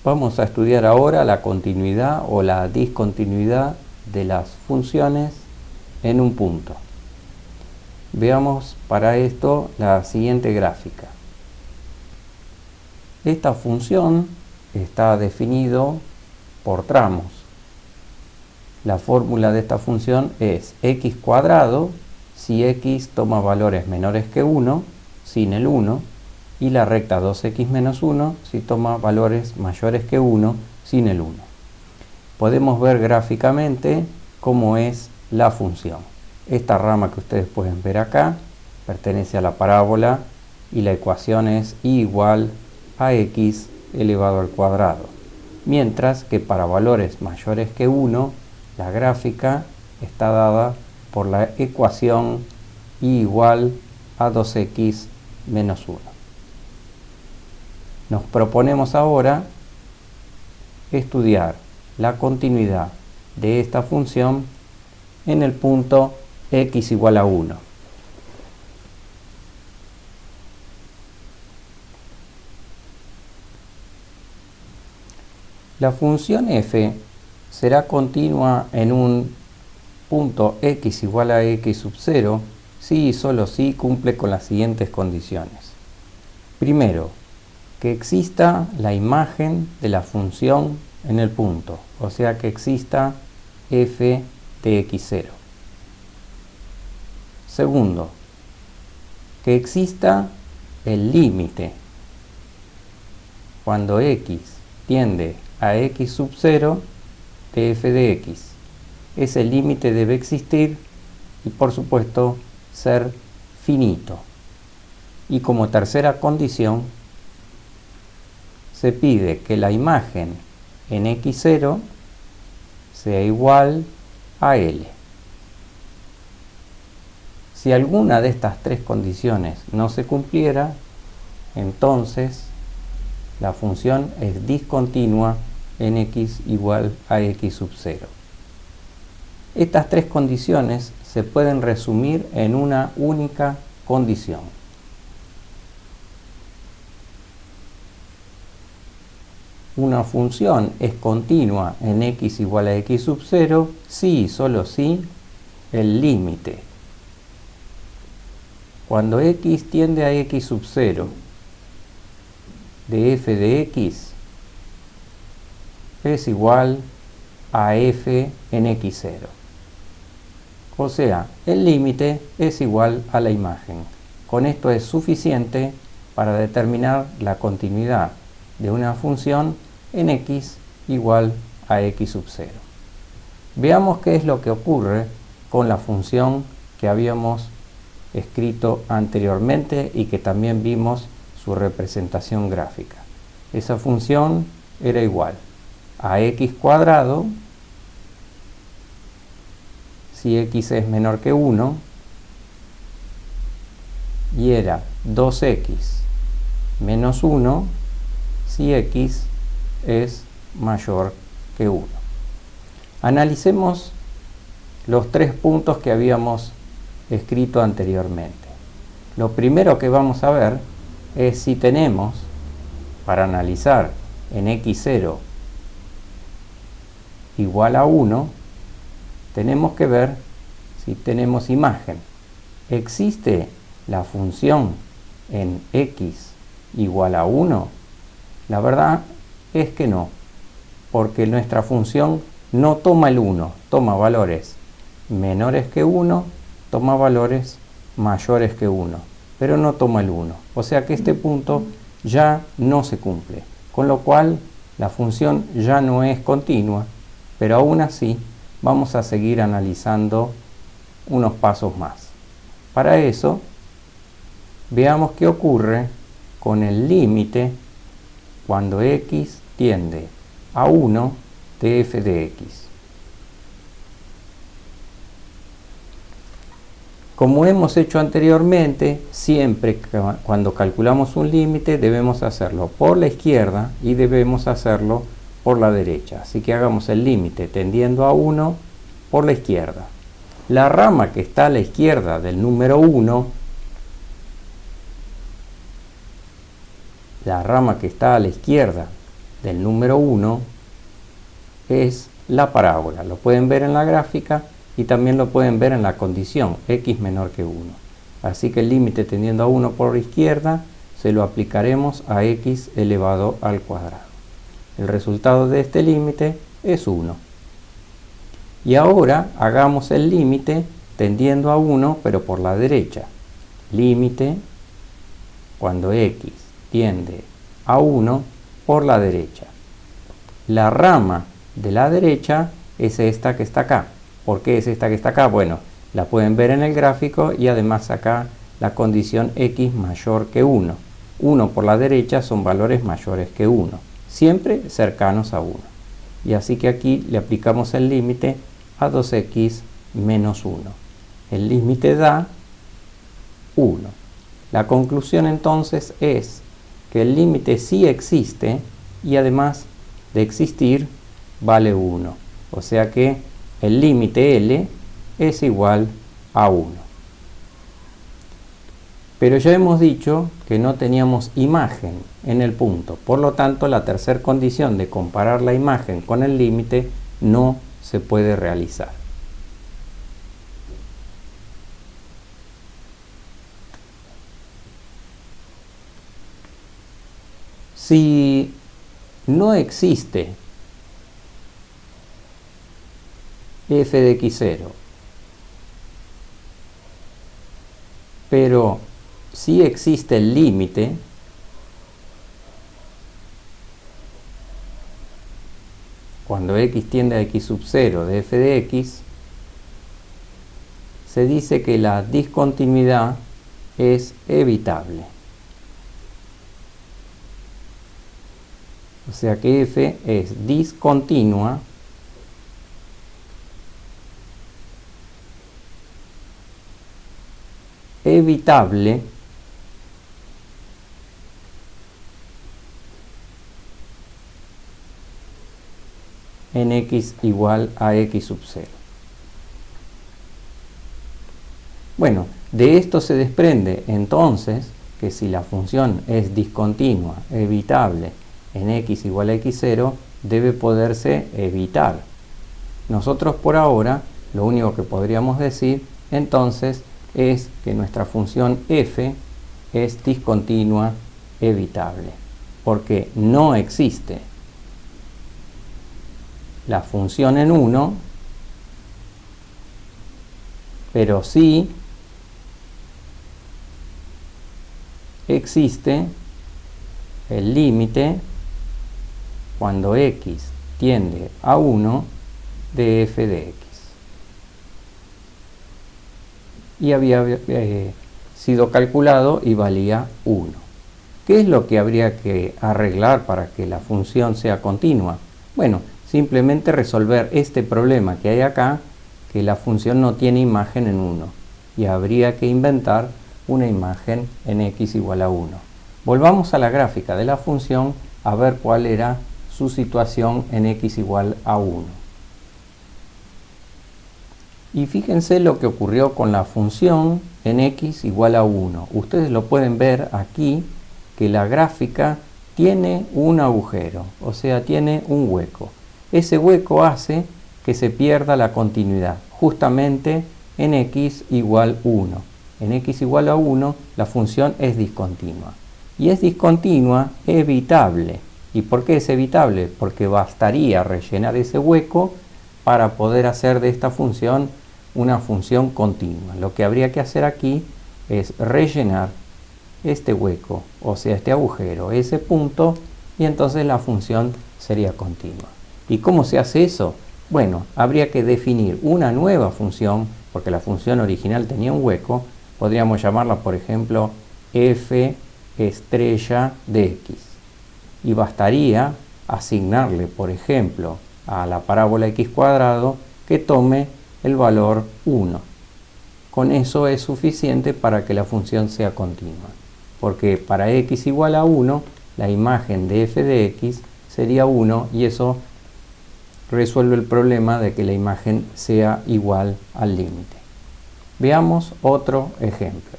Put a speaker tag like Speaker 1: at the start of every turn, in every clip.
Speaker 1: Vamos a estudiar ahora la continuidad o la discontinuidad de las funciones en un punto. Veamos para esto la siguiente gráfica. Esta función está definido por tramos. La fórmula de esta función es x cuadrado si x toma valores menores que 1 sin el 1 y la recta 2x menos 1 si toma valores mayores que 1 sin el 1. Podemos ver gráficamente cómo es la función. Esta rama que ustedes pueden ver acá pertenece a la parábola y la ecuación es y igual a x elevado al cuadrado. Mientras que para valores mayores que 1, la gráfica está dada por la ecuación y igual a 2x menos 1. Nos proponemos ahora estudiar la continuidad de esta función en el punto x igual a 1. La función f será continua en un punto x igual a x sub 0 si y solo si cumple con las siguientes condiciones. Primero, que exista la imagen de la función en el punto, o sea que exista f de x0. Segundo, que exista el límite cuando x tiende a x sub 0 de f de x. Ese límite debe existir y por supuesto ser finito. Y como tercera condición, se pide que la imagen en x0 sea igual a L. Si alguna de estas tres condiciones no se cumpliera, entonces la función es discontinua en x igual a x sub 0. Estas tres condiciones se pueden resumir en una única condición. Una función es continua en x igual a x sub 0 si y solo si el límite cuando x tiende a x sub 0 de f de x es igual a f en x0. O sea, el límite es igual a la imagen. Con esto es suficiente para determinar la continuidad de una función en x igual a x sub 0. Veamos qué es lo que ocurre con la función que habíamos escrito anteriormente y que también vimos su representación gráfica. Esa función era igual a x cuadrado si x es menor que 1 y era 2x menos 1 si x es mayor que 1. Analicemos los tres puntos que habíamos escrito anteriormente. Lo primero que vamos a ver es si tenemos, para analizar en x0 igual a 1, tenemos que ver si tenemos imagen. ¿Existe la función en x igual a 1? La verdad es que no, porque nuestra función no toma el 1, toma valores menores que 1, toma valores mayores que 1, pero no toma el 1. O sea que este punto ya no se cumple, con lo cual la función ya no es continua, pero aún así vamos a seguir analizando unos pasos más. Para eso, veamos qué ocurre con el límite cuando x tiende a 1 de f de x. Como hemos hecho anteriormente, siempre cuando calculamos un límite debemos hacerlo por la izquierda y debemos hacerlo por la derecha. Así que hagamos el límite tendiendo a 1 por la izquierda. La rama que está a la izquierda del número 1, la rama que está a la izquierda del número 1 es la parábola. Lo pueden ver en la gráfica y también lo pueden ver en la condición x menor que 1. Así que el límite tendiendo a 1 por izquierda se lo aplicaremos a x elevado al cuadrado. El resultado de este límite es 1. Y ahora hagamos el límite tendiendo a 1 pero por la derecha. Límite cuando x tiende a 1 por la derecha. La rama de la derecha es esta que está acá. ¿Por qué es esta que está acá? Bueno, la pueden ver en el gráfico y además acá la condición x mayor que 1. 1 por la derecha son valores mayores que 1, siempre cercanos a 1. Y así que aquí le aplicamos el límite a 2x menos 1. El límite da 1. La conclusión entonces es que el límite sí existe y además de existir vale 1. O sea que el límite L es igual a 1. Pero ya hemos dicho que no teníamos imagen en el punto. Por lo tanto, la tercera condición de comparar la imagen con el límite no se puede realizar. Si no existe f de x0, pero sí existe el límite, cuando x tiende a x sub 0 de f de x, se dice que la discontinuidad es evitable. O sea que f es discontinua evitable en x igual a x sub 0. Bueno, de esto se desprende entonces que si la función es discontinua, evitable en x igual a x0, debe poderse evitar. Nosotros por ahora lo único que podríamos decir entonces es que nuestra función f es discontinua evitable, porque no existe la función en 1, pero sí existe el límite cuando x tiende a 1 de f de x. Y había sido calculado y valía 1. ¿Qué es lo que habría que arreglar para que la función sea continua? Bueno, simplemente resolver este problema que hay acá, que la función no tiene imagen en 1. Y habría que inventar una imagen en x igual a 1. Volvamos a la gráfica de la función a ver cuál era su situación en x igual a 1. Y fíjense lo que ocurrió con la función en x igual a 1. Ustedes lo pueden ver aquí, que la gráfica tiene un agujero, o sea, tiene un hueco. Ese hueco hace que se pierda la continuidad, justamente en x igual 1. En x igual a 1 la función es discontinua. Y es discontinua evitable. ¿Y por qué es evitable? Porque bastaría rellenar ese hueco para poder hacer de esta función una función continua. Lo que habría que hacer aquí es rellenar este hueco, o sea, este agujero, ese punto, y entonces la función sería continua. ¿Y cómo se hace eso? Bueno, habría que definir una nueva función, porque la función original tenía un hueco. Podríamos llamarla, por ejemplo, f estrella de x. Y bastaría asignarle, por ejemplo, a la parábola x cuadrado que tome el valor 1. Con eso es suficiente para que la función sea continua, porque para x igual a 1, la imagen de f de x sería 1 y eso resuelve el problema de que la imagen sea igual al límite. Veamos otro ejemplo.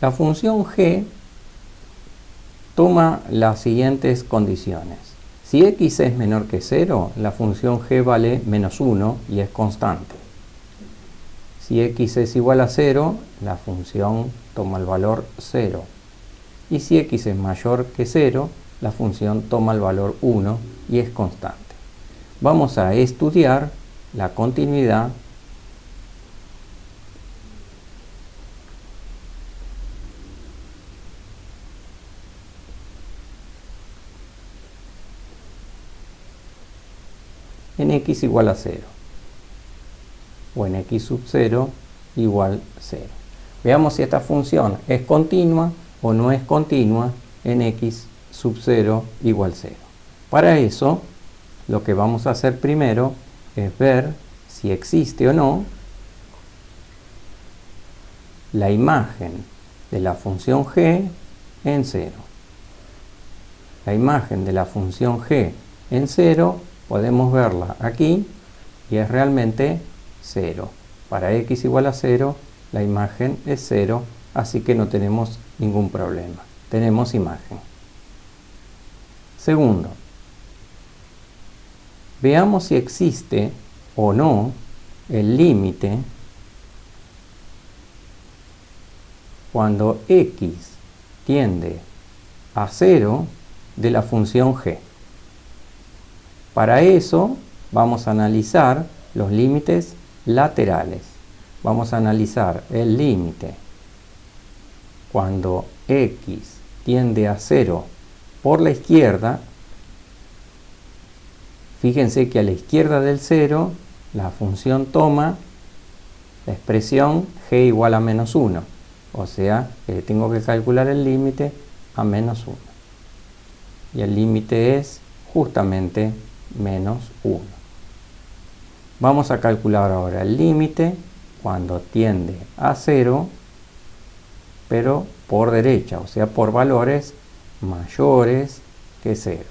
Speaker 1: La función g toma las siguientes condiciones. Si x es menor que 0, la función g vale menos 1 y es constante. Si x es igual a 0, la función toma el valor 0. Y si x es mayor que 0, la función toma el valor 1 y es constante. Vamos a estudiar la continuidad en x igual a 0 o en x sub 0 igual 0. Veamos si esta función es continua o no es continua en x sub 0 igual 0. Para eso, lo que vamos a hacer primero es ver si existe o no la imagen de la función g en 0. La imagen de la función g en 0 podemos verla aquí y es realmente 0. Para x igual a 0, la imagen es 0, así que no tenemos ningún problema. Tenemos imagen. Segundo, veamos si existe o no el límite cuando x tiende a 0 de la función g. Para eso vamos a analizar los límites laterales. Vamos a analizar el límite cuando x tiende a 0 por la izquierda. Fíjense que a la izquierda del 0 la función toma la expresión g igual a menos 1. O sea, que tengo que calcular el límite a menos 1. Y el límite es justamente menos 1. Vamos a calcular ahora el límite cuando tiende a 0, pero por derecha, o sea, por valores mayores que 0.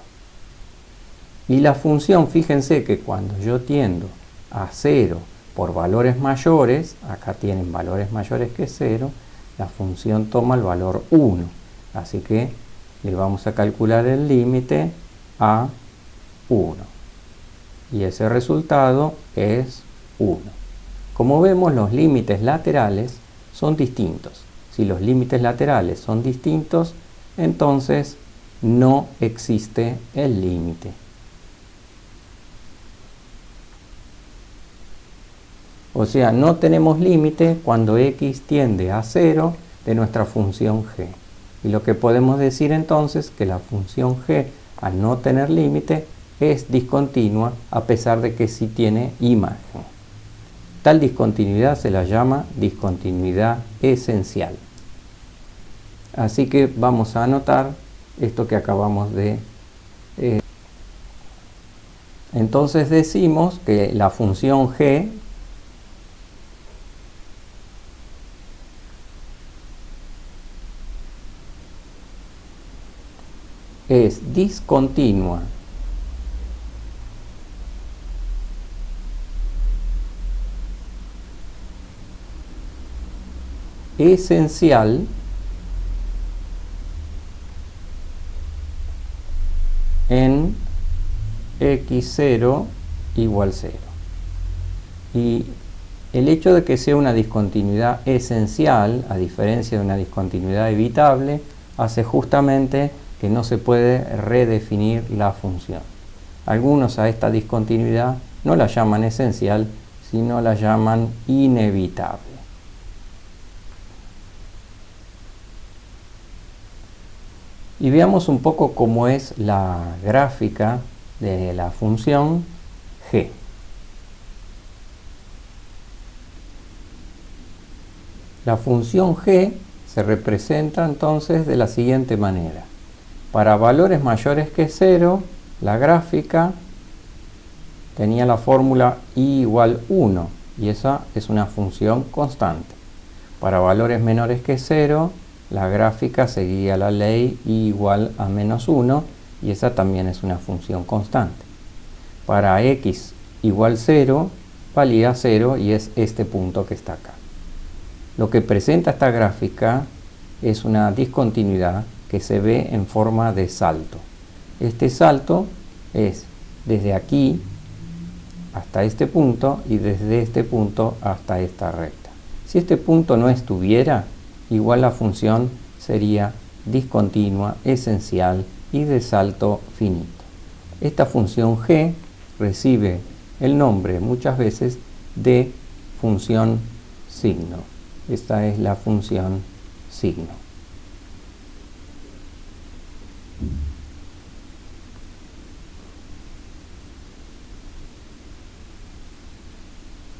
Speaker 1: Y la función, fíjense que cuando yo tiendo a 0 por valores mayores, acá tienen valores mayores que 0, la función toma el valor 1. Así que le vamos a calcular el límite a 1. Y ese resultado es 1. Como vemos, los límites laterales son distintos. Si los límites laterales son distintos, entonces no existe el límite. O sea, no tenemos límite cuando x tiende a 0 de nuestra función g. Y lo que podemos decir entonces que la función g, al no tener límite, es discontinua a pesar de que sí tiene imagen. Tal discontinuidad se la llama discontinuidad esencial. Así que vamos a anotar esto que acabamos de... Entonces decimos que la función g es discontinua esencial en x0 igual 0. Y el hecho de que sea una discontinuidad esencial, a diferencia de una discontinuidad evitable, hace justamente que no se puede redefinir la función. Algunos a esta discontinuidad no la llaman esencial, sino la llaman inevitable. Y veamos un poco cómo es la gráfica de la función g. La función g se representa entonces de la siguiente manera. Para valores mayores que 0, la gráfica tenía la fórmula i igual 1, y esa es una función constante. Para valores menores que 0, la gráfica seguía la ley i igual a menos 1, y esa también es una función constante. Para x igual 0, valía 0, y es este punto que está acá. Lo que presenta esta gráfica es una discontinuidad que se ve en forma de salto. Este salto es desde aquí hasta este punto y desde este punto hasta esta recta. Si este punto no estuviera, igual la función sería discontinua, esencial y de salto finito. Esta función g recibe el nombre muchas veces de función signo. Esta es la función signo.